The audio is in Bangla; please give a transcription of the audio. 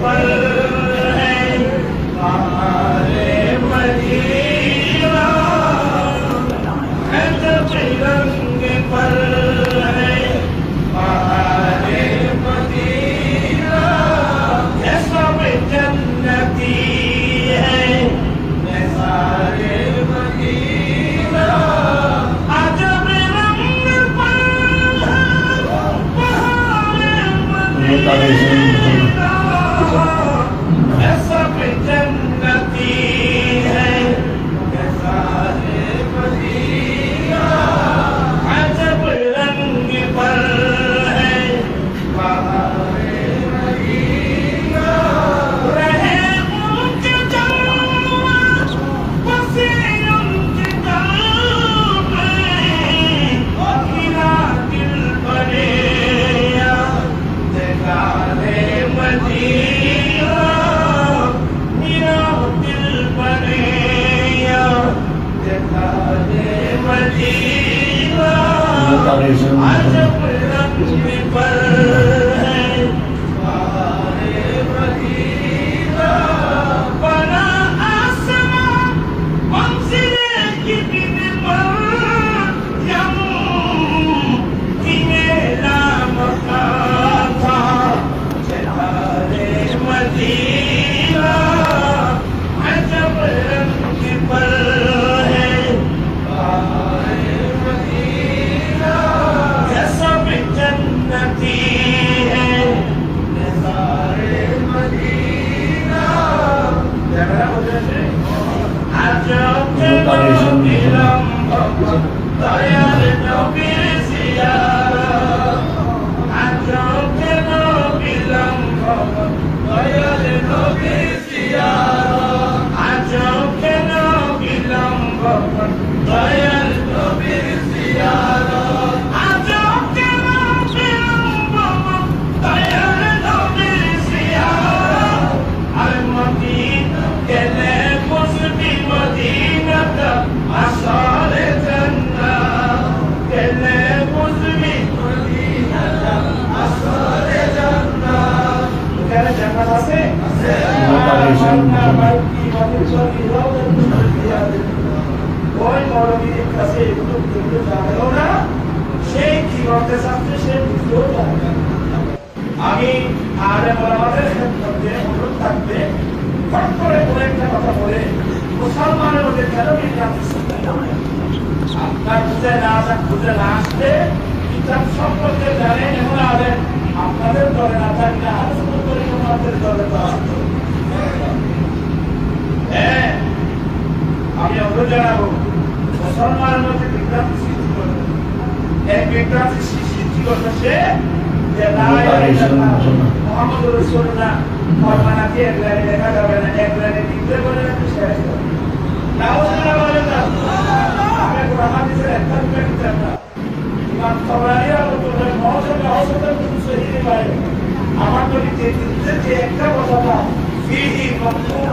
पर है बाहरे मदीना, है जब रंग पर है बाहरे मदीना, ये सब जन्नती है ये सारे मदीना, अजब रंग पर है बाहरे मदीना, ये सब जन्नती है ये सारे मदीना, अजब रंग पर है बाहरे मदीना, रहे उनके जन्नत बसे उनके दिल में, मेरा दिल बनेया देखा रे मदीना, मेरा दिल बनेया देखा रे मदीना, अजब रंग पर है बाहरे मदीना, बना आसमां मंजिले की बिन पर कि मेरा मकान था चला रे मदीना, अजब रंग पर है बाहरे मदीना, ये सब जन्नती है ये सारे मदीना, अजब বিলম্ব দয়াল নবীর জিয়ারত, আজব কেন বিলম্ব দয়াল নবীর জিয়ারত, আজব কেন বিলম্ব দয়াল নবীর জিয়ারত, আজব কেন বিলম্ব দয়াল নবীর জিয়ারত, আর মদিনা গেলে বুঝবি মদিনাটা আসলে জান্নাত, গেলে বুঝবি মদিনাটা আসলে জান্নাত, এখানে জান্নাত আছে আছে, ওই মৌলবীর কাছে এগুলো কেউ জানেও না, সেই কি করতে চাচ্ছে সে বুঝতেও জানে না। আমি আরে আমাদের ক্ষেত্রে অনুরোধ থাকবে ফট করে কোনো একটা কথা বলে মুসলমানের মধ্যে কেন বিভ্রান্ত সৃষ্টি হয়? আপনার বুঝে না আসলে কিতাব সম্পর্কে জানেন এমন আলেন আপনাদের দলে না থাকলে আর কোনো পরিমাণের দলে তো আসতো। হ্যাঁ, আমি অনুরোধ জানাবো মুসলমানের মধ্যে বিভ্রান্তি সৃষ্টি করবে, এই বিভ্রান্তি সৃষ্টি করবে সে যে মুহাম্মদুর রাসূলুল্লাহ ফরমানাকে এক লাইনে লেখা যাবে না, এক লাইনে লিখতে বলে শেষ করে নাউজুবিল্লাহ বলে না। আমি কোরআন হাদিসের একটা কিতাব না ইমাম তাবরানী রাহমাতুল্লাহ মহসবে হযরত সহিহ বাইরে আমার তো লিখতে যে একটা কথা ফিহি মাকতুব